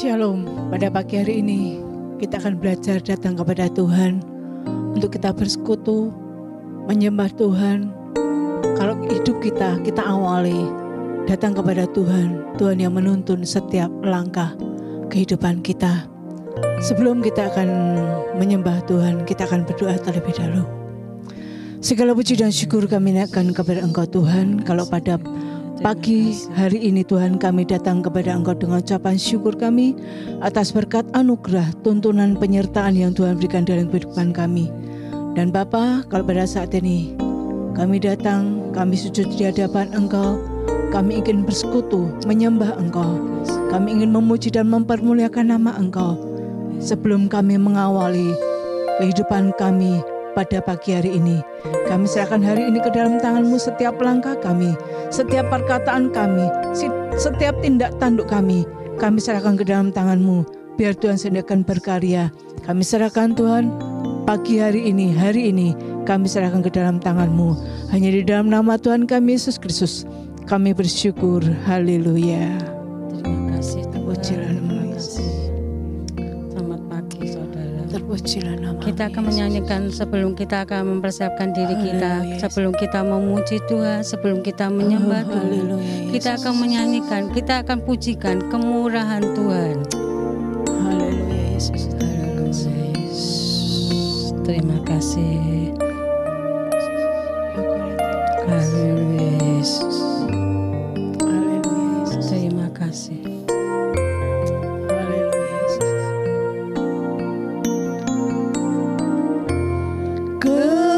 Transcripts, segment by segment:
Shalom, pada pagi hari ini kita akan belajar datang kepada Tuhan untuk kita bersekutu, menyembah Tuhan. Kalau hidup kita awali datang kepada Tuhan, Tuhan yang menuntun setiap langkah kehidupan kita. Sebelum kita akan menyembah Tuhan, kita akan berdoa terlebih dahulu. Segala puji dan syukur kami naikkan kepada Engkau Tuhan. Kalau pada pagi hari ini Tuhan, kami datang kepada Engkau dengan ucapan syukur kami atas berkat anugerah, tuntunan, penyertaan yang Tuhan berikan dalam kehidupan kami. Dan Bapa, kalau pada saat ini kami datang, kami sujud di hadapan Engkau, kami ingin bersekutu, menyembah Engkau, kami ingin memuji dan mempermuliakan nama Engkau. Sebelum kami mengawali kehidupan kami pada pagi hari ini, kami serahkan hari ini ke dalam tangan-Mu setiap langkah kami, setiap perkataan kami, setiap tindak tanduk kami serahkan ke dalam tangan-Mu. Biar Tuhan sendiri akan berkarya. Kami serahkan Tuhan pagi hari ini kami serahkan ke dalam tangan-Mu. Hanya di dalam nama Tuhan kami Yesus Kristus kami bersyukur. Haleluya. Terima kasih Tuhan. Selamat pagi saudara. Terpujilah nama Kita akan menyanyikan sebelum kita akan mempersiapkan diri kita, sebelum kita memuji Tuhan, sebelum kita menyembah Tuhan. Kita akan menyanyikan, kita akan pujikan kemurahan Tuhan. Haleluya Yesus. Haleluya Yesus. Terima kasih. Haleluya Yesus. Haleluya Yesus. Terima kasih. Kemurahan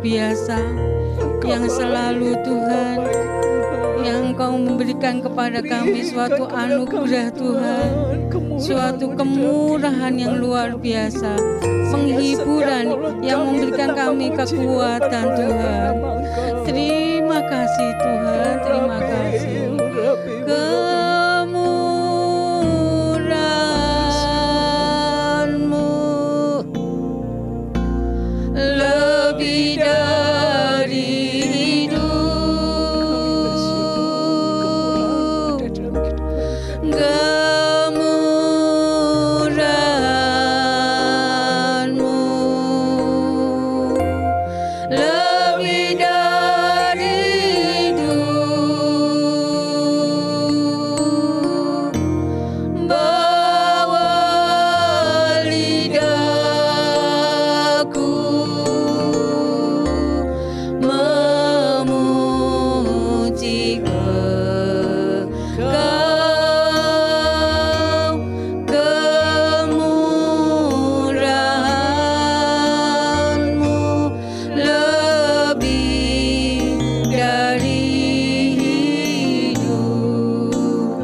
biasa, yang selalu Tuhan, yang Engkau memberikan kepada kami suatu anugerah Tuhan, suatu kemurahan yang luar biasa, penghiburan yang memberikan kami kekuatan Tuhan. Terima kasih Tuhan, terima kasih. Kemurahan-Mu lebih dari hidup, kemurahan-Mu lebih dari hidup. Bawa lidahku memuji Kau, kemurahan-Mu lebih dari hidup.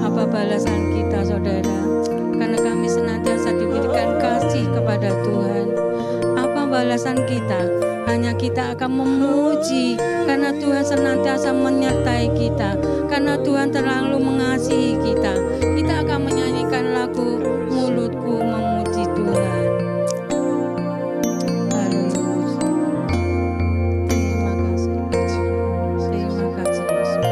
Apa balasan kita, saudara? Karena kami senantiasa diberikan kasih kepada Tuhan. Apa balasan kita? Hanya kita akan memuji, karena Tuhan senantiasa menyertai kita, karena Tuhan terlalu mengasihi kita. Kita akan menyanyikan lagu Mulutku Memuji Tuhan. Haleluya. Terima kasih. Terima kasih Yesus.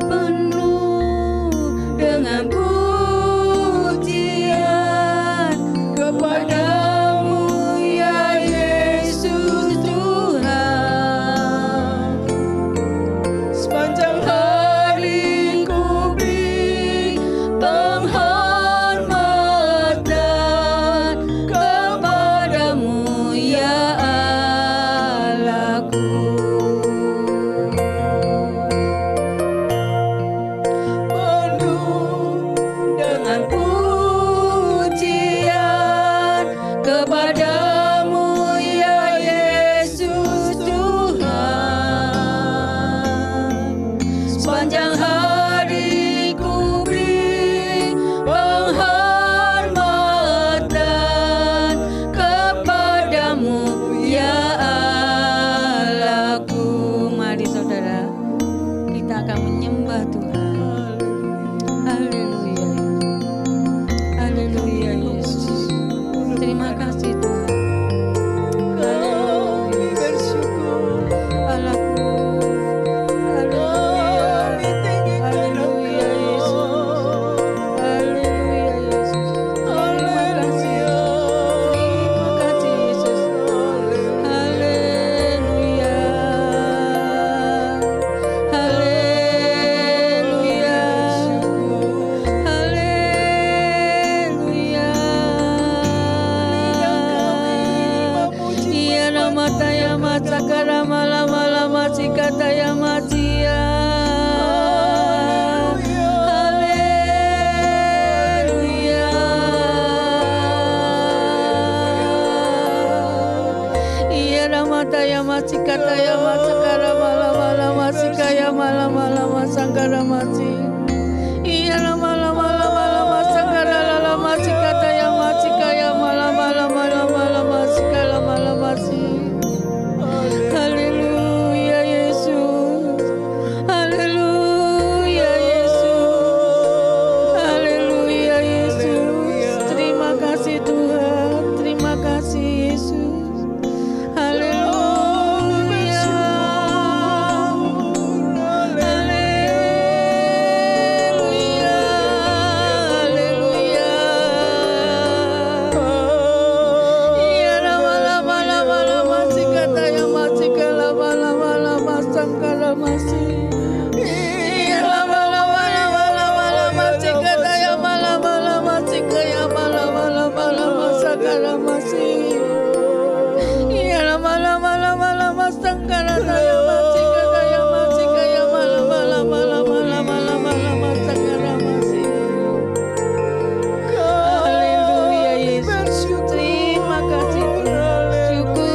Penuh dengan pujian kepada-Mu ya Yesus Tuhan. Sepanjang hari ku beri penghormatan kepada-Mu ya Allahku. Penuh dengan pujian kepada-Mu ya Yesus Tuhan. Sepanjang hari ku beri penghormatan kepada-Mu ya Allahku. Mari saudara, kita akan menyembah Tuhan. Haleluya. Haleluya Yesus. Terima kasih Tuhan. Haleluya. Allahku. Haleluya. Haleluya Yesus. Haleluya Yesus. Terima kasih. Terima kasih Yesus. Haleluya. Haleluya. Haleluya. Iya nama taya matsakara malama sikataya matia. Haleluya. Iya nama taya masikataya matsakara malama sikaya malama sangkara mati. Iya nama sangkara lama sikataya masikaya malama sikala malamasi. Haleluya Yesus. Haleluya Yesus. Haleluya Yesus. Terima kasih Tuhan. Terima kasih Yesus. Haleluya. Haleluya. Haleluya. Iya lama sikata ya masika lama sangkara masi. Iya lama sikata ya masika ya sangkara masi. Iya lama sangkara ya masika ya sangkara masi. Haleluya Yesus. Terima kasih Tuhan. Syukur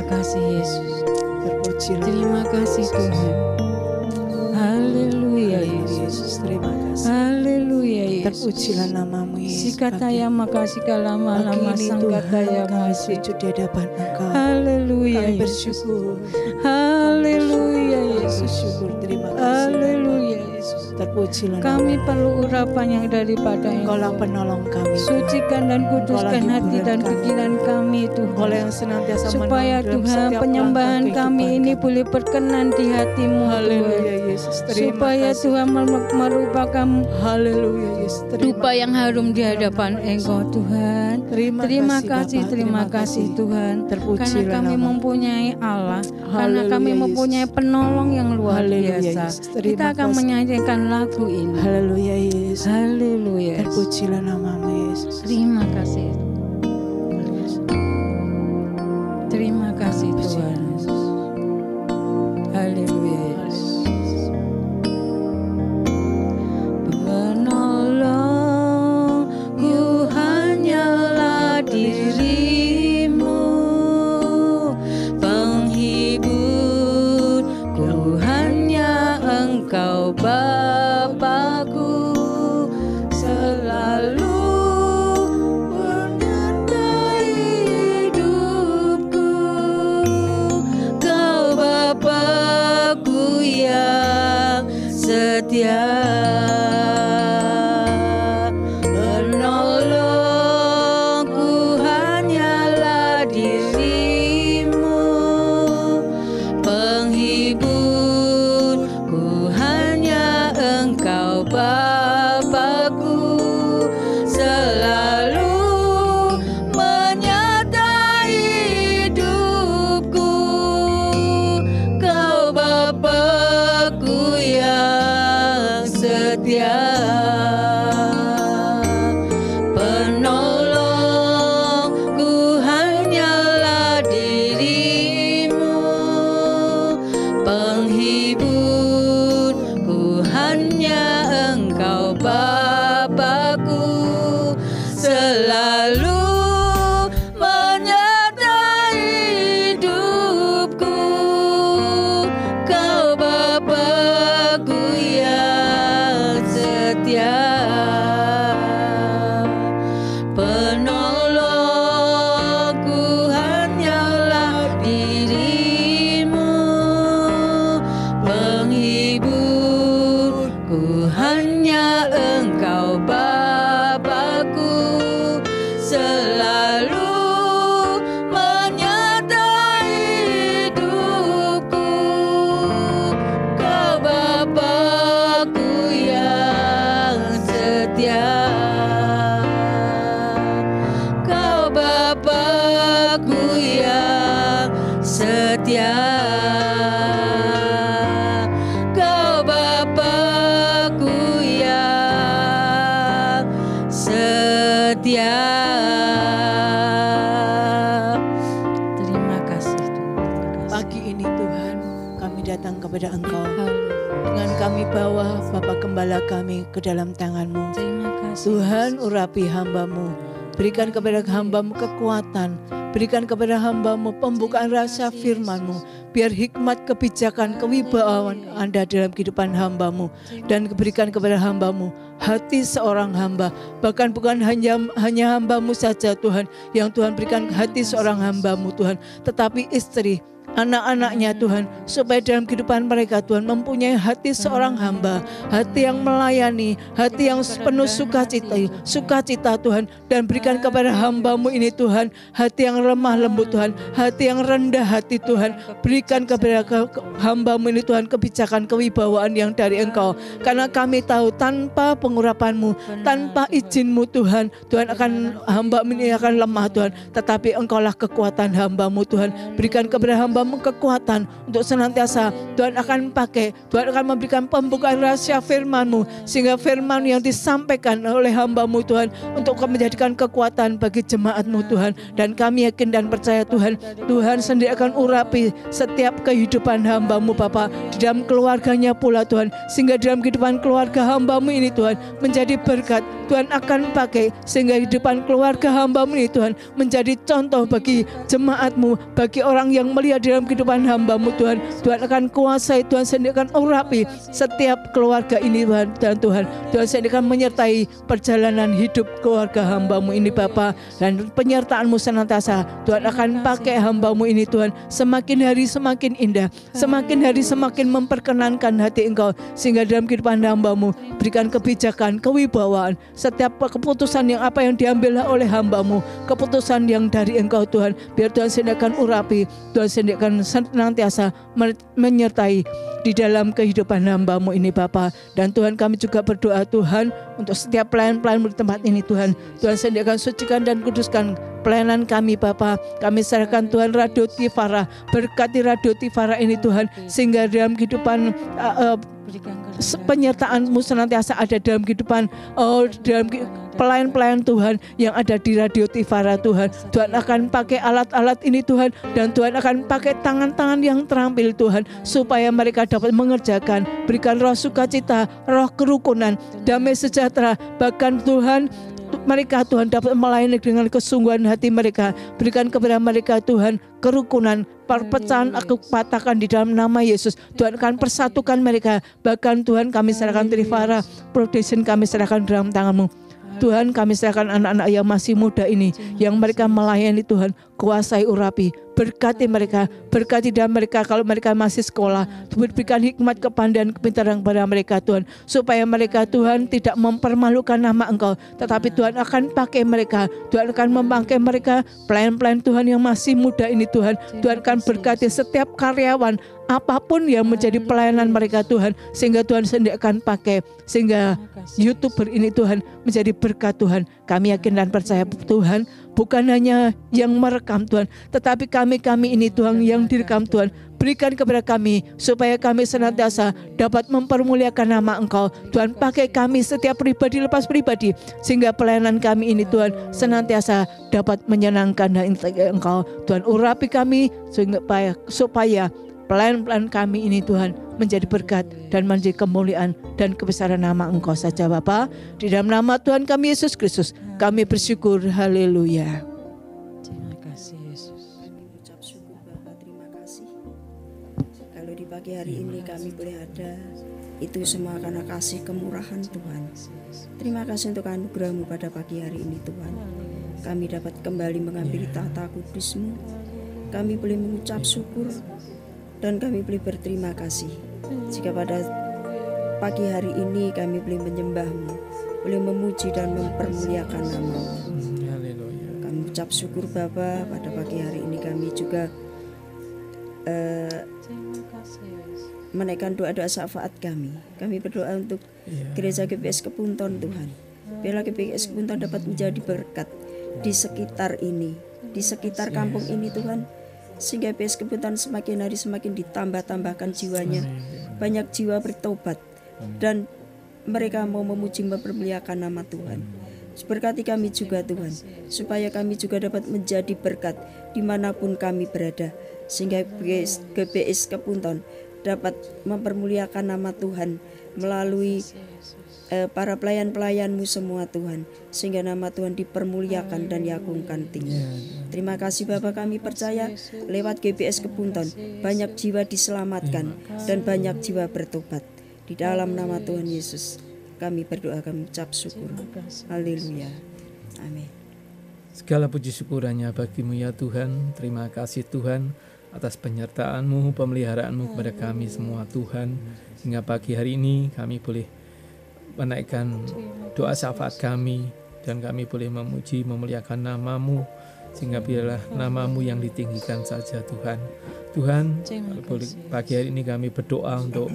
kasih Yesus. Terpujilah. Terima kasih Tuhan. Haleluya Yesus, terima kasih. Haleluya Yesus. Terpujilah namamu Yesus. Sikataya makasih kalama-lama sangkataya kasih sujud di hadapan Engkau. Haleluya Kami Yesus. bersyukur. Haleluya Yesus. Bersyukur, terima kasih. Haleluya Yesus. Terpujilah Kami perlu urapan yang daripada Engkaulah penolong kami. Sucikan dan kuduskan hati dan pikiran kami Tuhan. Engkaulah yang senantiasa supaya Tuhan penyembahan kami ini boleh berkenan di hati-Mu Tuhan. Supaya Tuhan merupakan haleluya Yesus. Rupa yang harum di hadapan Engkau Tuhan. Terima kasih Tuhan. Karena kami mempunyai Allah, karena kami mempunyai penolong yang luar biasa. Kita akan menyanyikan lagu ini. Haleluya Yesus. Haleluya. Terpujilah namamu Yesus. Terima kasih. Terima kasih Tuhan. Haleluya Yesus. Penolongku hanyalah dirimu, penghiburku hanya Engkau Bapa-Ku, selalu menyertai hidupku. Kau Bapa-Ku yang setia. Penolongku hanyalah dirimu, penghiburku hanya Engkau Bapa-Ku, selalu menyertai hidupku. Kau Bapa-Ku yang setia. Penolongku hanyalah dirimu, penghiburku hanya Engkau Bapa-Ku, selalu menyertai hidupku. Kau Bapa-Ku yang setia. Penolongku hanyalah dirimu, penghiburku hanya Engkau Bapa-Ku, selalu menyertai hidupku. Kau Bapa-Ku yang setia. Kau Bapa-Ku yang setia. Kau Bapa-Ku yang setia. Terima kasih Tuhan. Pagi ini Tuhan, kami datang kepada Engkau dengan kami bawa Bapa Gembala kami ke dalam tangan-Mu. Terima kasih Tuhan, urapi hamba-Mu, berikan kepada hamba-Mu kekuatan, berikan kepada hamba-Mu pembukaan rasa firman-Mu, biar hikmat, kebijakan, kewibawaan Anda dalam kehidupan hamba-Mu, dan berikan kepada hamba-Mu hati seorang hamba, bahkan bukan hanya hamba-Mu saja Tuhan, yang Tuhan berikan hati seorang hamba-Mu Tuhan, tetapi istri, anak-anaknya Tuhan, supaya dalam kehidupan mereka Tuhan mempunyai hati seorang hamba, hati yang melayani, hati yang penuh sukacita Tuhan, dan berikan kepada hamba-Mu ini Tuhan hati yang lemah lembut Tuhan, hati yang rendah hati Tuhan, berikan kepada hamba-Mu ini Tuhan kebijakan, kewibawaan yang dari Engkau, karena kami tahu tanpa pengurapan-Mu, tanpa izin-Mu Tuhan, akan hamba-Mu ini akan lemah Tuhan, tetapi Engkaulah kekuatan hamba-Mu Tuhan, berikan kepada hamba-Mu kekuatan untuk senantiasa Tuhan akan pakai, Tuhan akan memberikan pembukaan rahasia firman-Mu, sehingga firman yang disampaikan oleh hamba-Mu Tuhan untuk menjadikan kekuatan bagi jemaat-Mu Tuhan, dan kami yakin dan percaya Tuhan, Tuhan sendiri akan urapi setiap kehidupan hamba-Mu Bapa, di dalam keluarganya pula Tuhan, sehingga dalam kehidupan keluarga hamba-Mu ini Tuhan menjadi berkat. Tuhan akan pakai sehingga kehidupan keluarga hamba-Mu ini Tuhan menjadi contoh bagi jemaat-Mu, bagi orang yang melihat dalam kehidupan hamba-Mu Tuhan. Tuhan akan kuasai, Tuhan sendiri akan urapi setiap keluarga ini Tuhan. Dan Tuhan sendiri akan menyertai perjalanan hidup keluarga hamba-Mu ini Bapa. Dan penyertaan-Mu senantiasa Tuhan akan pakai hamba-Mu ini Tuhan semakin hari semakin indah, semakin hari semakin memperkenankan hati Engkau, sehingga dalam kehidupan hamba-Mu berikan kebijakan, kewibawaan, setiap keputusan yang apa yang diambil oleh hamba-Mu, keputusan yang dari Engkau Tuhan, biar Tuhan sendiri akan urapi, Tuhan sendiri akan senantiasa menyertai di dalam kehidupan hamba-Mu ini Bapa. Dan Tuhan kami juga berdoa Tuhan untuk setiap pelayan-pelayan di tempat ini Tuhan. Tuhan sendiri akan sucikan dan kuduskan pelayanan kami Bapa. Kami serahkan Tuhan Radio Tifara, berkati Radio Tifara ini Tuhan, sehingga dalam kehidupan penyertaan-Mu senantiasa ada dalam kehidupan dalam pelayan-pelayan Tuhan yang ada di Radio Tifara Tuhan. Tuhan akan pakai alat-alat ini Tuhan, dan Tuhan akan pakai tangan-tangan yang terampil Tuhan, supaya mereka dapat mengerjakan. Berikan roh sukacita, roh kerukunan, damai sejahtera, bahkan Tuhan mereka Tuhan dapat melayani dengan kesungguhan hati mereka. Berikan kepada mereka Tuhan kerukunan, perpecahan aku patahkan di dalam nama Yesus. Tuhan akan persatukan mereka. Bahkan Tuhan kami serahkan Tifara Production, kami serahkan dalam tangan-Mu Tuhan. Kami serahkan anak-anak yang masih muda ini, yang mereka melayani Tuhan, kuasai urapi, berkati mereka, berkati dan mereka kalau mereka masih sekolah, berikan hikmat, kepandaian, kepintaran kepada mereka Tuhan, supaya mereka Tuhan tidak mempermalukan nama Engkau, tetapi Tuhan akan pakai mereka, Tuhan akan memakai mereka, pelayan-pelayan Tuhan yang masih muda ini Tuhan. Tuhan akan berkati setiap karyawan, apapun yang menjadi pelayanan mereka Tuhan, sehingga Tuhan sendiri akan pakai, sehingga YouTuber ini Tuhan menjadi berkat Tuhan. Kami yakin dan percaya Tuhan, bukan hanya yang merekam Tuhan, tetapi kami ini Tuhan yang direkam Tuhan. Berikan kepada kami supaya kami senantiasa dapat mempermuliakan nama Engkau. Tuhan pakai kami setiap pribadi lepas pribadi, sehingga pelayanan kami ini Tuhan senantiasa dapat menyenangkan Engkau. Tuhan urapi kami supaya pelayan-pelayan kami ini Tuhan menjadi berkat dan menjadi kemuliaan dan kebesaran nama Engkau saja Bapa. Di dalam nama Tuhan kami Yesus Kristus kami bersyukur. Haleluya. Terima kasih Yesus. Kami ucap syukur Bapa, terima kasih. Kalau di pagi hari ini kami boleh ada, itu semua karena kasih kemurahan Tuhan. Terima kasih untuk anugerah-Mu pada pagi hari ini Tuhan. Kami dapat kembali mengambil tahta kudus-Mu. Kami boleh mengucap syukur dan kami boleh berterima kasih jika pada pagi hari ini kami boleh menyembah-Mu, boleh memuji dan mempermuliakan nama-Mu. Kami ucap syukur Bapa, pada pagi hari ini kami juga menaikkan doa-doa syafaat kami. Kami berdoa untuk gereja GBS Kepunton Tuhan. Biarlah GBS Kepunton dapat menjadi berkat di sekitar ini, di sekitar kampung ini Tuhan, sehingga GBS Kepunton semakin hari semakin ditambah-tambahkan jiwanya. Banyak jiwa bertobat dan mereka mau memuji mempermuliakan nama Tuhan. Berkati kami juga Tuhan, supaya kami juga dapat menjadi berkat dimanapun kami berada, sehingga GBS Kepunton dapat mempermuliakan nama Tuhan melalui para pelayan-pelayan-Mu semua Tuhan, sehingga nama Tuhan dipermuliakan dan diagungkan tinggi. Terima kasih Bapa, kami percaya lewat GBS Kepunton banyak jiwa diselamatkan dan banyak jiwa bertobat. Di dalam nama Tuhan Yesus kami berdoa, kami ucap syukur. Haleluya. Amin. Segala puji syukurannya bagi-Mu ya Tuhan. Terima kasih Tuhan atas penyertaan-Mu, pemeliharaan-Mu kepada kami semua Tuhan. Hingga pagi hari ini kami boleh menaikkan doa syafaat kami, dan kami boleh memuji memuliakan nama-Mu, sehingga biarlah nama-Mu yang ditinggikan saja Tuhan. Tuhan, pagi hari ini kami berdoa untuk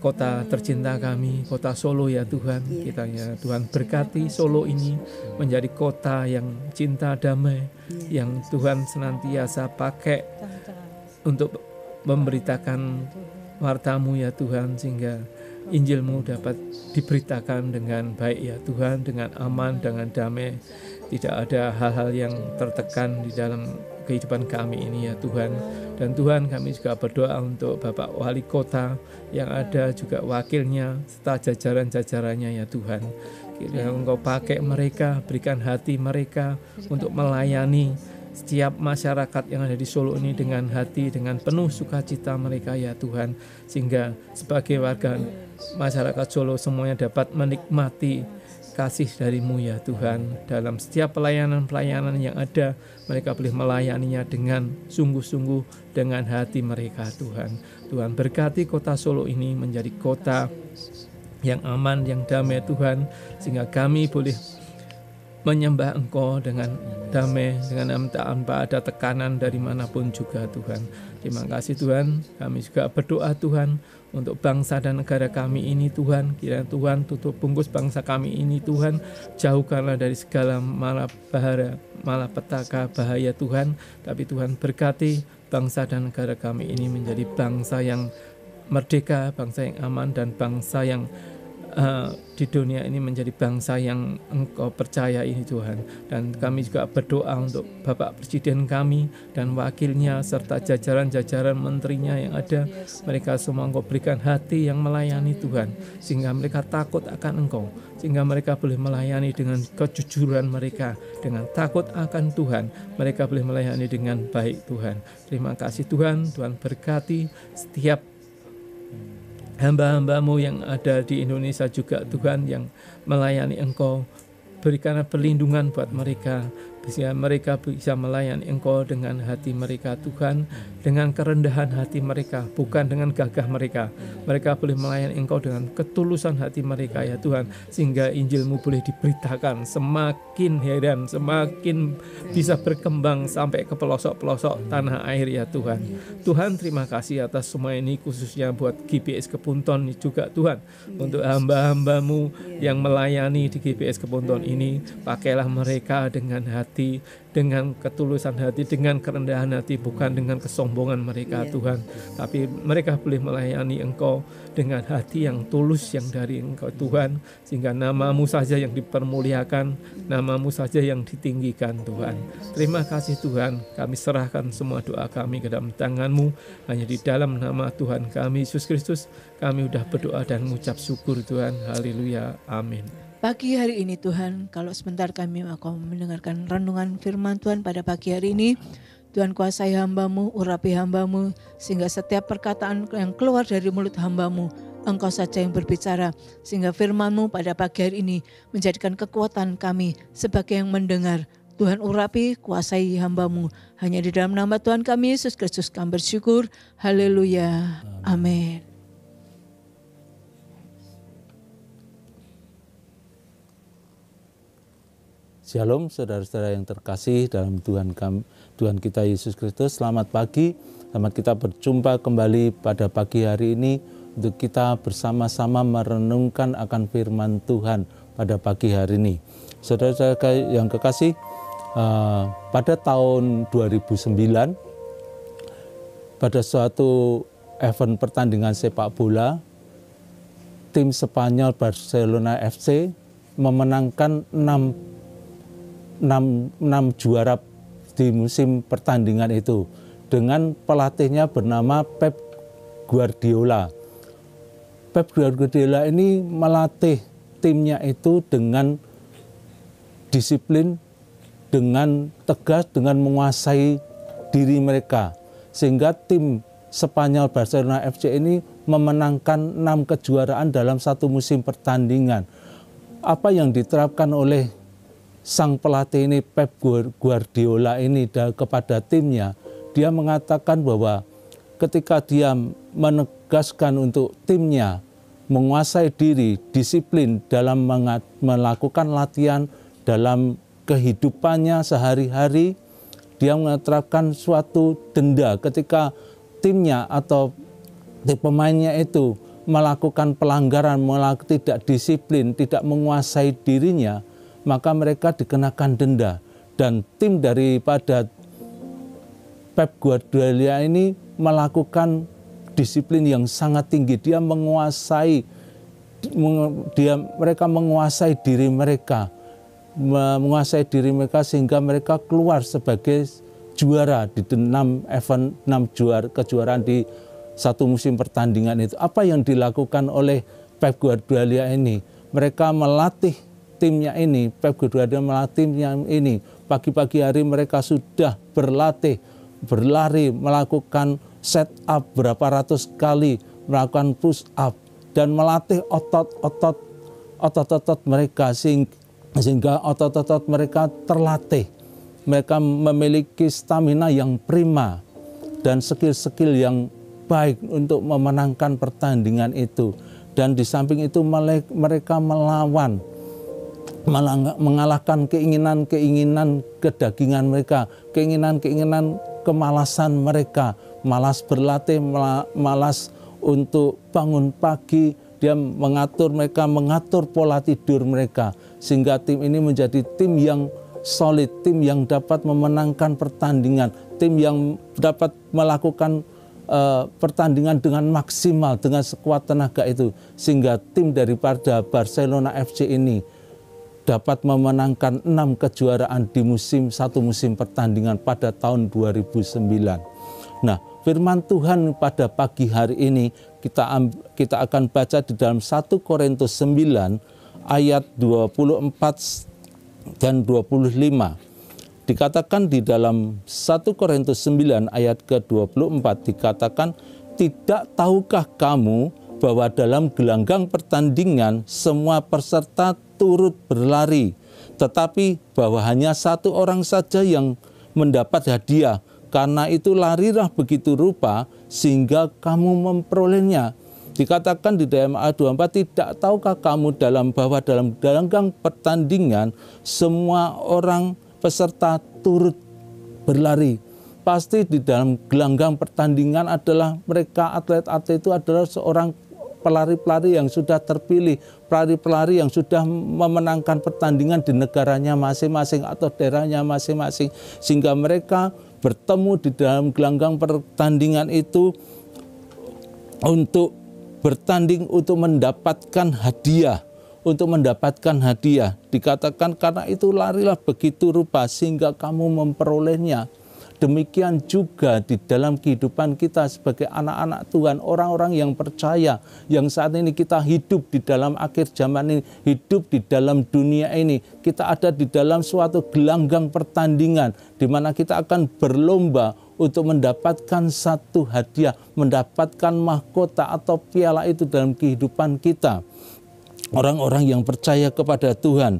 kota tercinta kami, kota Solo ya Tuhan. Kiranya Tuhan berkati Solo ini menjadi kota yang cinta damai, yang Tuhan senantiasa pakai untuk memberitakan warta-Mu ya Tuhan, sehingga Injil-Mu dapat diberitakan dengan baik ya Tuhan, dengan aman, dengan damai. Tidak ada hal-hal yang tertekan di dalam kehidupan kami ini ya Tuhan. Dan Tuhan, kami juga berdoa untuk Bapak Wali Kota yang ada, juga wakilnya serta jajaran-jajarannya ya Tuhan. Kiranya Engkau pakai mereka, berikan hati mereka untuk melayani setiap masyarakat yang ada di Solo ini dengan hati, dengan penuh sukacita mereka ya Tuhan. Sehingga sebagai warga masyarakat Solo semuanya dapat menikmati kasih dari-Mu ya Tuhan. Dalam setiap pelayanan-pelayanan yang ada, mereka boleh melayaninya dengan sungguh-sungguh, dengan hati mereka Tuhan. Tuhan berkati kota Solo ini menjadi kota yang aman, yang damai Tuhan. Sehingga kami boleh menyembah Engkau dengan damai, dengan tanpa ada tekanan dari manapun juga Tuhan. Terima kasih Tuhan. Kami juga berdoa Tuhan untuk bangsa dan negara kami ini Tuhan. Kiranya Tuhan tutup bungkus bangsa kami ini Tuhan. Jauhkanlah dari segala malapetaka bahaya Tuhan. Tapi Tuhan berkati bangsa dan negara kami ini menjadi bangsa yang merdeka, bangsa yang aman, dan bangsa yang di dunia ini menjadi bangsa yang Engkau percaya ini Tuhan. Dan kami juga berdoa untuk Bapak Presiden kami dan wakilnya serta jajaran-jajaran menterinya yang ada. Mereka semua Engkau berikan hati yang melayani Tuhan, sehingga mereka takut akan Engkau, sehingga mereka boleh melayani dengan kejujuran mereka, dengan takut akan Tuhan. Mereka boleh melayani dengan baik Tuhan. Terima kasih Tuhan. Tuhan berkati setiap hamba-hamba-Mu yang ada di Indonesia juga Tuhan, yang melayani Engkau. Berikanlah perlindungan buat mereka, sehingga mereka bisa melayani Engkau dengan hati mereka Tuhan, dengan kerendahan hati mereka, bukan dengan gagah mereka. Mereka boleh melayani Engkau dengan ketulusan hati mereka ya Tuhan, sehingga Injil-Mu boleh diberitakan semakin heran, semakin bisa berkembang sampai ke pelosok-pelosok tanah air ya Tuhan. Tuhan, terima kasih atas semua ini, khususnya buat GBS Kepunton juga Tuhan, untuk hamba-hamba-Mu yang melayani di GBS Kepunton ini. Pakailah mereka dengan hati, dengan ketulusan hati, dengan kerendahan hati, bukan dengan kesombongan mereka Tuhan. Tapi mereka boleh melayani Engkau dengan hati yang tulus, yang dari Engkau Tuhan, sehingga nama-Mu saja yang dipermuliakan, nama-Mu saja yang ditinggikan Tuhan. Terima kasih Tuhan. Kami serahkan semua doa kami ke dalam tangan-Mu. Hanya di dalam nama Tuhan kami Yesus Kristus kami sudah berdoa dan mengucap syukur Tuhan. Haleluya. Amin. Pagi hari ini Tuhan, kalau sebentar kami akan mendengarkan renungan firman Tuhan pada pagi hari ini. Tuhan kuasai hamba-Mu, urapi hamba-Mu, sehingga setiap perkataan yang keluar dari mulut hamba-Mu, Engkau saja yang berbicara. Sehingga firman-Mu pada pagi hari ini menjadikan kekuatan kami sebagai yang mendengar. Tuhan urapi, kuasai hamba-Mu. Hanya di dalam nama Tuhan kami Yesus Kristus kami bersyukur. Haleluya. Amin. Shalom saudara-saudara yang terkasih dalam Tuhan kita Yesus Kristus. Selamat pagi, selamat kita berjumpa kembali pada pagi hari ini untuk kita bersama-sama merenungkan akan firman Tuhan pada pagi hari ini. Saudara-saudara yang kekasih, pada tahun 2009 pada suatu event pertandingan sepak bola, tim Spanyol Barcelona FC memenangkan 6 juara di musim pertandingan itu dengan pelatihnya bernama Pep Guardiola. Pep Guardiola ini melatih timnya itu dengan disiplin, dengan tegas, dengan menguasai diri mereka, sehingga tim Spanyol Barcelona FC ini memenangkan 6 kejuaraan dalam satu musim pertandingan. Apa yang diterapkan oleh sang pelatih ini, Pep Guardiola ini kepada timnya, dia mengatakan bahwa ketika dia menegaskan untuk timnya menguasai diri, disiplin dalam melakukan latihan, dalam kehidupannya sehari-hari, dia menerapkan suatu denda ketika timnya atau pemainnya itu melakukan pelanggaran, tidak disiplin, tidak menguasai dirinya, maka mereka dikenakan denda. Dan tim daripada Pep Guardiola ini melakukan disiplin yang sangat tinggi. Mereka menguasai diri mereka, sehingga mereka keluar sebagai juara di 6 event, 6 kejuaraan di satu musim pertandingan itu. Apa yang dilakukan oleh Pep Guardiola ini? Mereka melatih timnya ini, Pep Guardiola melatih timnya ini. Pagi-pagi hari mereka sudah berlatih, berlari, melakukan set up berapa ratus kali, melakukan push up, dan melatih otot-otot mereka sehingga otot-otot mereka terlatih. Mereka memiliki stamina yang prima dan skill-skill yang baik untuk memenangkan pertandingan itu. Dan di samping itu mereka mengalahkan keinginan-keinginan kedagingan mereka, keinginan-keinginan kemalasan mereka, malas berlatih, malas untuk bangun pagi. Dia mereka mengatur pola tidur mereka, sehingga tim ini menjadi tim yang solid, tim yang dapat memenangkan pertandingan, tim yang dapat melakukan pertandingan dengan maksimal, dengan sekuat tenaga itu, sehingga tim daripada Barcelona FC ini dapat memenangkan 6 kejuaraan di satu musim pertandingan pada tahun 2009. Nah, firman Tuhan pada pagi hari ini kita akan baca di dalam 1 Korintus 9 ayat 24 dan 25. Dikatakan di dalam 1 Korintus 9 ayat ke-24 dikatakan, tidak tahukah kamu bahwa dalam gelanggang pertandingan semua peserta turut berlari, tetapi bahwa hanya satu orang saja yang mendapat hadiah. Karena itu larilah begitu rupa sehingga kamu memperolehnya. Dikatakan di dalam ayat 24, tidak tahukah kamu bahwa dalam gelanggang pertandingan semua orang peserta turut berlari. Pasti di dalam gelanggang pertandingan adalah mereka atlet-atlet itu adalah seorang pelari-pelari yang sudah terpilih, pelari-pelari yang sudah memenangkan pertandingan di negaranya masing-masing atau daerahnya masing-masing, sehingga mereka bertemu di dalam gelanggang pertandingan itu untuk bertanding untuk mendapatkan hadiah. Dikatakan karena itu larilah begitu rupa sehingga kamu memperolehnya. Demikian juga di dalam kehidupan kita sebagai anak-anak Tuhan, orang-orang yang percaya, yang saat ini kita hidup di dalam akhir zaman ini, hidup di dalam dunia ini. Kita ada di dalam suatu gelanggang pertandingan di mana kita akan berlomba untuk mendapatkan satu hadiah, mendapatkan mahkota atau piala itu dalam kehidupan kita. Orang-orang yang percaya kepada Tuhan,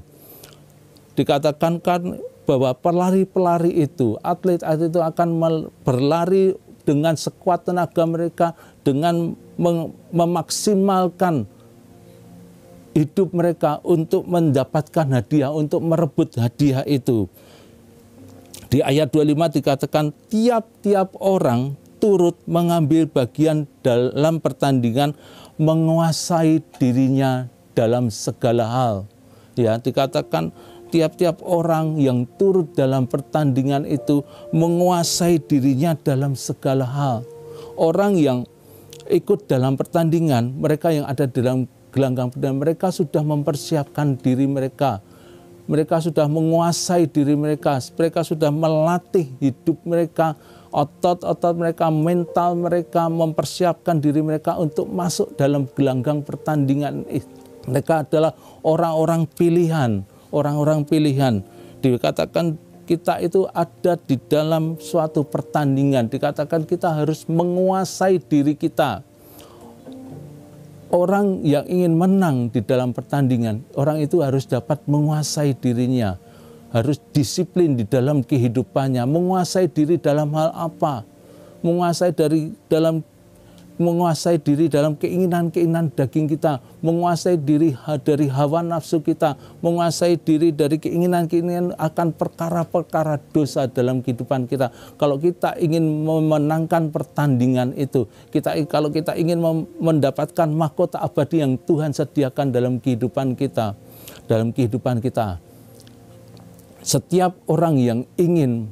dikatakan kan bahwa pelari-pelari itu, atlet-atlet itu akan berlari dengan sekuat tenaga mereka, dengan memaksimalkan hidup mereka untuk mendapatkan hadiah, untuk merebut hadiah itu. Di ayat 25 dikatakan tiap-tiap orang turut mengambil bagian dalam pertandingan, menguasai dirinya dalam segala hal. Ya, dikatakan tiap-tiap orang yang turut dalam pertandingan itu menguasai dirinya dalam segala hal. Orang yang ikut dalam pertandingan, mereka yang ada dalam gelanggang pertandingan, mereka sudah mempersiapkan diri mereka. Mereka sudah menguasai diri mereka. Mereka sudah melatih hidup mereka, otot-otot mereka, mental mereka, mempersiapkan diri mereka untuk masuk dalam gelanggang pertandingan. Mereka adalah orang-orang pilihan. Orang-orang pilihan. Dikatakan kita itu ada di dalam suatu pertandingan. Dikatakan kita harus menguasai diri kita. Orang yang ingin menang di dalam pertandingan, orang itu harus dapat menguasai dirinya. Harus disiplin di dalam kehidupannya. Menguasai diri dalam hal apa? Menguasai diri dalam keinginan-keinginan daging kita, menguasai diri dari hawa nafsu kita, menguasai diri dari keinginan-keinginan akan perkara-perkara dosa dalam kehidupan kita. Kalau kita ingin memenangkan pertandingan itu, kalau kita ingin mendapatkan mahkota abadi yang Tuhan sediakan dalam kehidupan kita, setiap orang yang ingin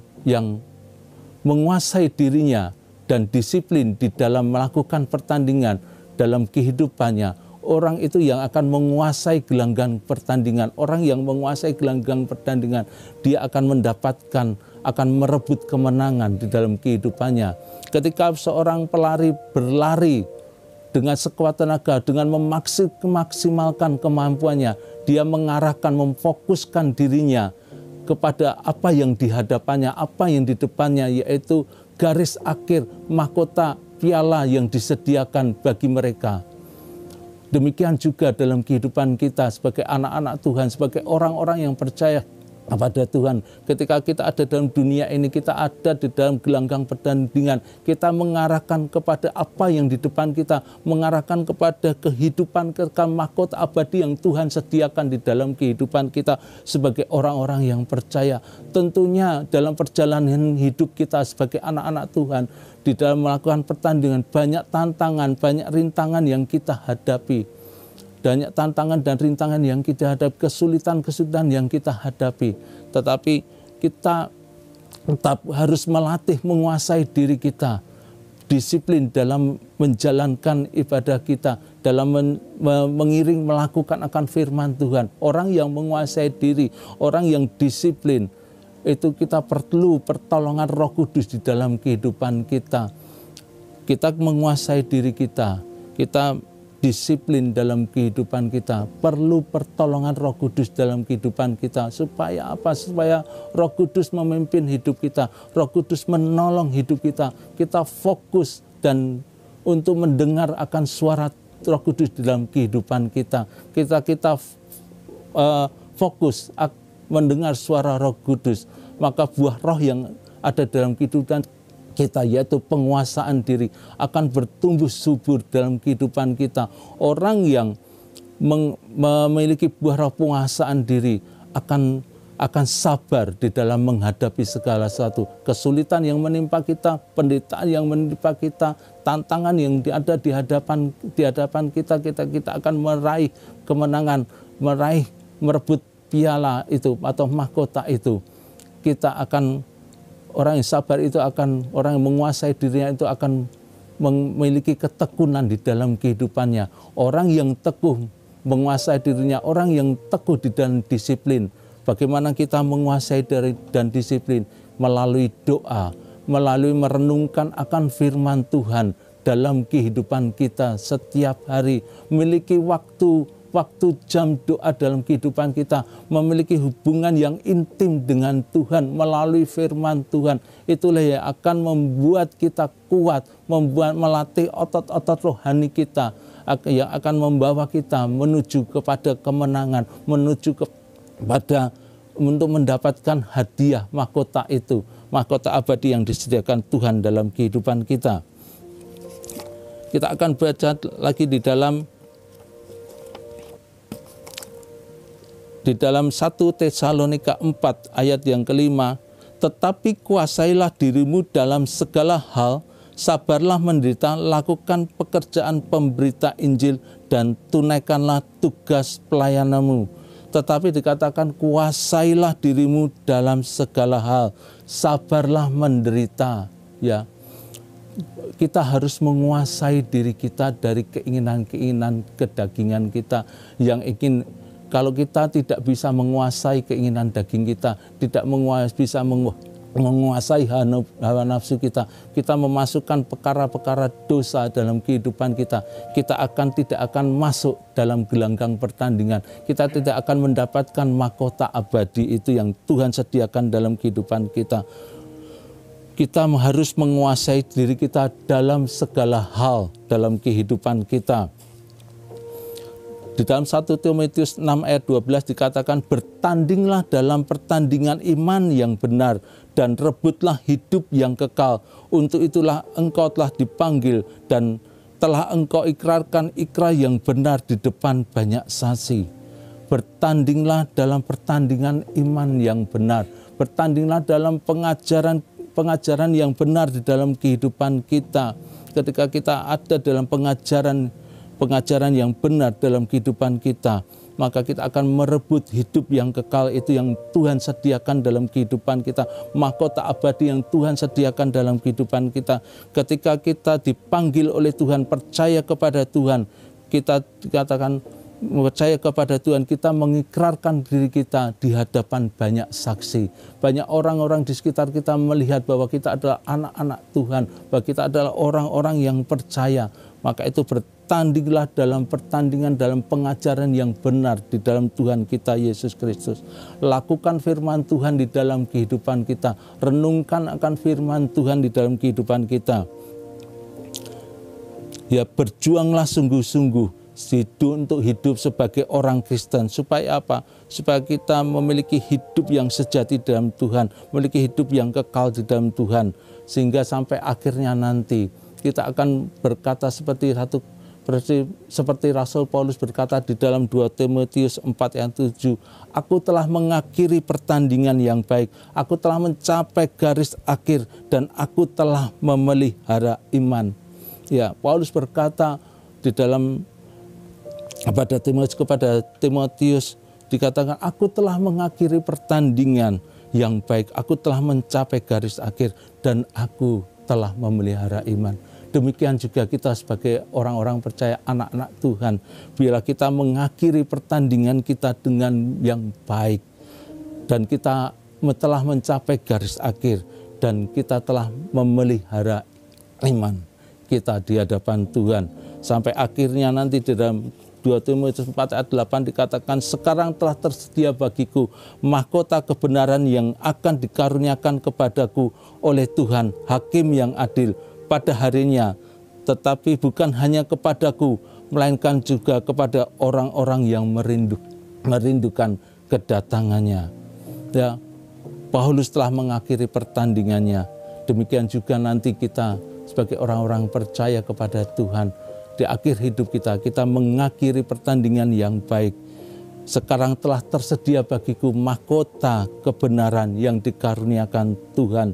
menguasai dirinya dan disiplin di dalam melakukan pertandingan dalam kehidupannya, orang itu yang akan menguasai gelanggang pertandingan. Orang yang menguasai gelanggang pertandingan, dia akan mendapatkan akan merebut kemenangan di dalam kehidupannya. Ketika seorang pelari berlari dengan sekuat tenaga, dengan memaksimalkan kemampuannya, dia mengarahkan, memfokuskan dirinya kepada apa yang di hadapannya, apa yang di depannya, yaitu garis akhir, mahkota, piala yang disediakan bagi mereka. Demikian juga dalam kehidupan kita sebagai anak-anak Tuhan, sebagai orang-orang yang percaya kepada Tuhan. Ketika kita ada dalam dunia ini, kita ada di dalam gelanggang pertandingan, kita mengarahkan kepada apa yang di depan kita, mengarahkan kepada kehidupan kekal, mahkota abadi yang Tuhan sediakan di dalam kehidupan kita sebagai orang-orang yang percaya. Tentunya dalam perjalanan hidup kita sebagai anak-anak Tuhan, di dalam melakukan pertandingan, banyak tantangan, banyak rintangan yang kita hadapi. Banyak tantangan dan rintangan yang kita hadapi, kesulitan-kesulitan yang kita hadapi. Tetapi kita tetap harus melatih, menguasai diri kita. Disiplin dalam menjalankan ibadah kita, dalam mengiring, melakukan akan firman Tuhan. Orang yang menguasai diri, orang yang disiplin, itu kita perlu pertolongan Roh Kudus di dalam kehidupan kita. Kita menguasai diri kita, kita disiplin dalam kehidupan kita, perlu pertolongan Roh Kudus dalam kehidupan kita. Supaya apa? Supaya Roh Kudus memimpin hidup kita, Roh Kudus menolong hidup kita. Kita fokus dan untuk mendengar akan suara Roh Kudus dalam kehidupan kita. Kita fokus mendengar suara Roh Kudus, maka buah roh yang ada dalam kehidupan kita, yaitu penguasaan diri, akan bertumbuh subur dalam kehidupan kita. Orang yang memiliki buah roh penguasaan diri akan sabar di dalam menghadapi segala sesuatu. Kesulitan yang menimpa kita, penderitaan yang menimpa kita, tantangan yang ada di hadapan kita akan meraih kemenangan, merebut piala itu atau mahkota itu. Kita akan, orang yang sabar itu akan, orang yang menguasai dirinya itu akan memiliki ketekunan di dalam kehidupannya. Orang yang teguh menguasai dirinya, orang yang teguh di dalam disiplin. Bagaimana kita menguasai diri dan disiplin? Melalui doa, melalui merenungkan akan firman Tuhan dalam kehidupan kita setiap hari. Memiliki waktu jam doa dalam kehidupan kita, memiliki hubungan yang intim dengan Tuhan melalui firman Tuhan. Itulah yang akan membuat kita kuat, melatih otot-otot rohani kita, yang akan membawa kita menuju kepada kemenangan, menuju kepada untuk mendapatkan hadiah mahkota itu, mahkota abadi yang disediakan Tuhan dalam kehidupan kita. Kita akan baca lagi di dalam 1 Tesalonika 4 ayat yang kelima, tetapi kuasailah dirimu dalam segala hal, sabarlah menderita, lakukan pekerjaan pemberita Injil dan tunaikanlah tugas pelayananmu. Tetapi dikatakan kuasailah dirimu dalam segala hal, sabarlah menderita. Ya, kita harus menguasai diri kita dari keinginan-keinginan kedagingan kita yang ingin. Kalau kita tidak bisa menguasai keinginan daging kita, tidak bisa menguasai hawa nafsu kita, kita memasukkan perkara-perkara dosa dalam kehidupan kita, kita tidak akan masuk dalam gelanggang pertandingan, kita tidak akan mendapatkan mahkota abadi itu yang Tuhan sediakan dalam kehidupan kita. Kita harus menguasai diri kita dalam segala hal dalam kehidupan kita. Di dalam 1 Timotius 6 ayat 12 dikatakan, bertandinglah dalam pertandingan iman yang benar dan rebutlah hidup yang kekal. Untuk itulah engkau telah dipanggil dan telah engkau ikrarkan ikrar yang benar di depan banyak saksi. Bertandinglah dalam pertandingan iman yang benar. Bertandinglah dalam pengajaran yang benar di dalam kehidupan kita. Ketika kita ada dalam pengajaran yang benar dalam kehidupan kita, maka kita akan merebut hidup yang kekal itu yang Tuhan sediakan dalam kehidupan kita, mahkota abadi yang Tuhan sediakan dalam kehidupan kita. Ketika kita dipanggil oleh Tuhan, percaya kepada Tuhan, kita dikatakan percaya kepada Tuhan, kita mengikrarkan diri kita di hadapan banyak saksi. Banyak orang-orang di sekitar kita melihat bahwa kita adalah anak-anak Tuhan, bahwa kita adalah orang-orang yang percaya. Maka itu bertandinglah dalam pertandingan, dalam pengajaran yang benar di dalam Tuhan kita Yesus Kristus. Lakukan firman Tuhan di dalam kehidupan kita. Renungkan akan firman Tuhan di dalam kehidupan kita. Ya, berjuanglah sungguh-sungguh untuk hidup sebagai orang Kristen. Supaya apa? Supaya kita memiliki hidup yang sejati dalam Tuhan, memiliki hidup yang kekal di dalam Tuhan, sehingga sampai akhirnya nanti kita akan berkata seperti Rasul Paulus berkata di dalam 2 Timotius 4 ayat 7, aku telah mengakhiri pertandingan yang baik, aku telah mencapai garis akhir, dan aku telah memelihara iman. Ya, Paulus berkata di dalam kepada Timotius dikatakan, aku telah mengakhiri pertandingan yang baik, aku telah mencapai garis akhir, dan aku telah memelihara iman. Demikian juga kita sebagai orang-orang percaya, anak-anak Tuhan, bila kita mengakhiri pertandingan kita dengan yang baik, dan kita telah mencapai garis akhir, dan kita telah memelihara iman kita di hadapan Tuhan, sampai akhirnya nanti di dalam 2 Timotius 4 ayat 8 dikatakan, sekarang telah tersedia bagiku mahkota kebenaran yang akan dikaruniakan kepadaku oleh Tuhan, Hakim yang adil pada harinya, tetapi bukan hanya kepadaku, melainkan juga kepada orang-orang yang merindukan kedatangannya. Ya, Paulus telah mengakhiri pertandingannya. Demikian juga nanti kita sebagai orang-orang percaya kepada Tuhan, di akhir hidup kita mengakhiri pertandingan yang baik. Sekarang telah tersedia bagiku mahkota kebenaran yang dikaruniakan Tuhan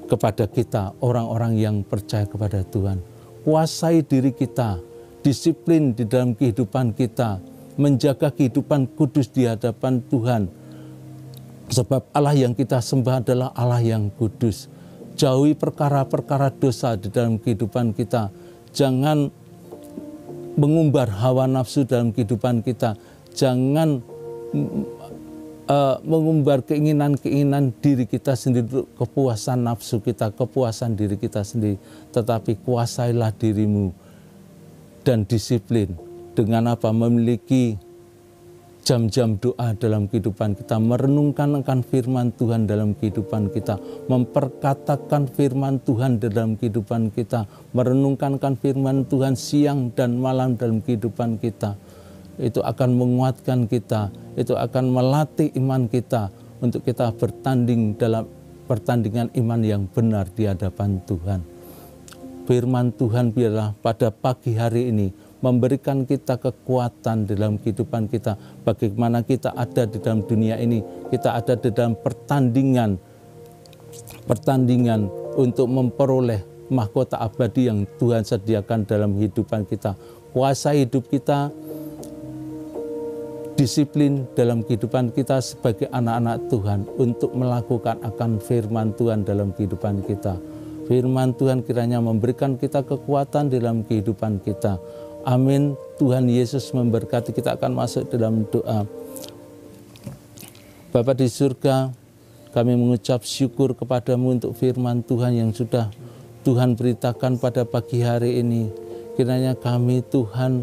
kepada kita, orang-orang yang percaya kepada Tuhan. Kuasai diri kita, disiplin di dalam kehidupan kita, menjaga kehidupan kudus di hadapan Tuhan. Sebab Allah yang kita sembah adalah Allah yang kudus. Jauhi perkara-perkara dosa di dalam kehidupan kita. Jangan mengumbar hawa nafsu dalam kehidupan kita. Jangan mengumbar keinginan-keinginan diri kita sendiri, kepuasan nafsu kita, kepuasan diri kita sendiri. Tetapi kuasailah dirimu dan disiplin dengan apa? Memiliki jam-jam doa dalam kehidupan kita, merenungkan akan firman Tuhan dalam kehidupan kita, memperkatakan firman Tuhan dalam kehidupan kita, merenungkan akan firman Tuhan siang dan malam dalam kehidupan kita. Itu akan menguatkan kita, itu akan melatih iman kita untuk kita bertanding dalam pertandingan iman yang benar di hadapan Tuhan. Firman Tuhan biarlah pada pagi hari ini memberikan kita kekuatan dalam kehidupan kita. Bagaimana kita ada di dalam dunia ini, kita ada di dalam pertandingan untuk memperoleh mahkota abadi yang Tuhan sediakan dalam kehidupan kita. Kuasai hidup kita, disiplin dalam kehidupan kita sebagai anak-anak Tuhan untuk melakukan akan firman Tuhan dalam kehidupan kita. Firman Tuhan kiranya memberikan kita kekuatan dalam kehidupan kita. Amin. Tuhan Yesus memberkati. Kita akan masuk dalam doa. Bapa di surga, kami mengucap syukur kepadamu untuk firman Tuhan yang sudah Tuhan beritakan pada pagi hari ini. Kiranya kami Tuhan,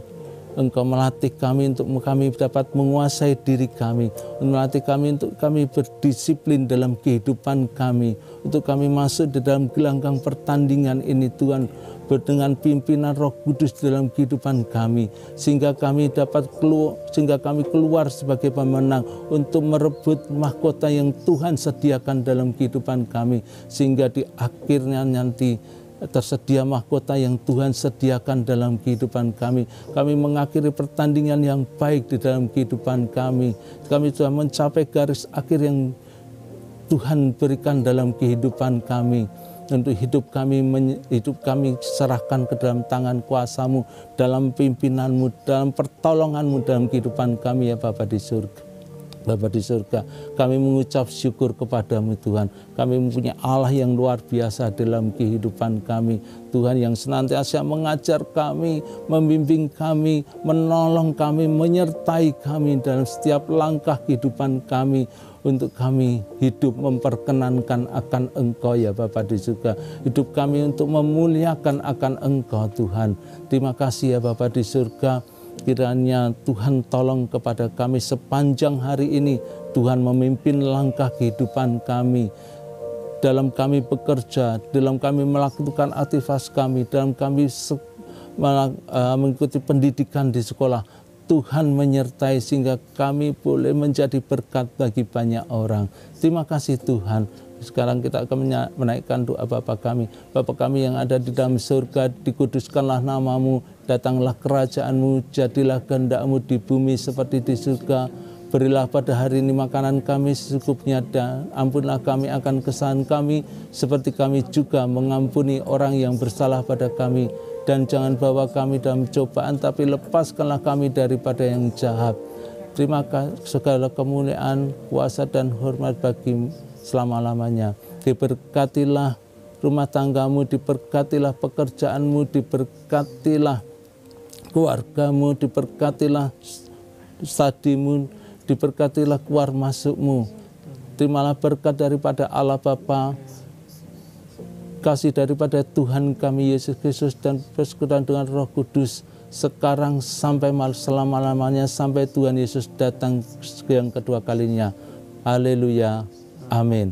Engkau melatih kami untuk kami dapat menguasai diri kami, melatih kami untuk kami berdisiplin dalam kehidupan kami, untuk kami masuk di dalam gelanggang pertandingan ini Tuhan, dengan pimpinan Roh Kudus dalam kehidupan kami, sehingga kami keluar sebagai pemenang untuk merebut mahkota yang Tuhan sediakan dalam kehidupan kami, sehingga di akhirnya nanti tersedia mahkota yang Tuhan sediakan dalam kehidupan kami. Kami mengakhiri pertandingan yang baik di dalam kehidupan kami. Kami sudah mencapai garis akhir yang Tuhan berikan dalam kehidupan kami. Untuk hidup kami serahkan ke dalam tangan kuasa-Mu, dalam pimpinanmu, dalam pertolongan-Mu dalam kehidupan kami ya Bapa di surga. Bapa di surga, kami mengucap syukur kepadamu Tuhan. Kami mempunyai Allah yang luar biasa dalam kehidupan kami. Tuhan yang senantiasa mengajar kami, membimbing kami, menolong kami, menyertai kami dalam setiap langkah kehidupan kami. Untuk kami hidup memperkenankan akan Engkau ya Bapa di surga. Hidup kami untuk memuliakan akan Engkau Tuhan. Terima kasih ya Bapa di surga. Kiranya Tuhan tolong kepada kami sepanjang hari ini. Tuhan memimpin langkah kehidupan kami. Dalam kami bekerja, dalam kami melakukan aktivitas kami, dalam kami mengikuti pendidikan di sekolah. Tuhan menyertai sehingga kami boleh menjadi berkat bagi banyak orang. Terima kasih Tuhan. Sekarang kita akan menaikkan doa Bapa kami. Bapa kami yang ada di dalam surga, dikuduskanlah namamu, datanglah kerajaanmu, jadilah kehendak-Mu di bumi seperti di surga. Berilah pada hari ini makanan kami secukupnya, dan ampunlah kami akan kesalahan kami, seperti kami juga mengampuni orang yang bersalah pada kami. Dan jangan bawa kami dalam cobaan, tapi lepaskanlah kami daripada yang jahat. Terima kasih, segala kemuliaan, kuasa dan hormat bagi selama-lamanya. Diberkatilah rumah tanggamu, diberkatilah pekerjaanmu, diberkatilah keluargamu, diberkatilah stadimu, diberkatilah keluar masukmu. Terimalah berkat daripada Allah Bapa, kasih daripada Tuhan kami Yesus Kristus, dan persekutuan dengan Roh Kudus sekarang sampai selama-lamanya, sampai Tuhan Yesus datang yang kedua kalinya. Haleluya. Amin.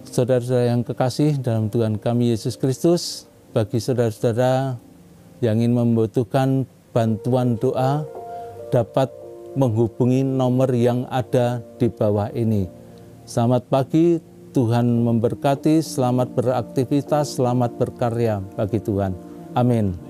Saudara-saudara yang kekasih dalam Tuhan kami Yesus Kristus, bagi saudara-saudara yang ingin membutuhkan bantuan doa, dapat menghubungi nomor yang ada di bawah ini. Selamat pagi, Tuhan memberkati, selamat beraktivitas, selamat berkarya bagi Tuhan. Amin.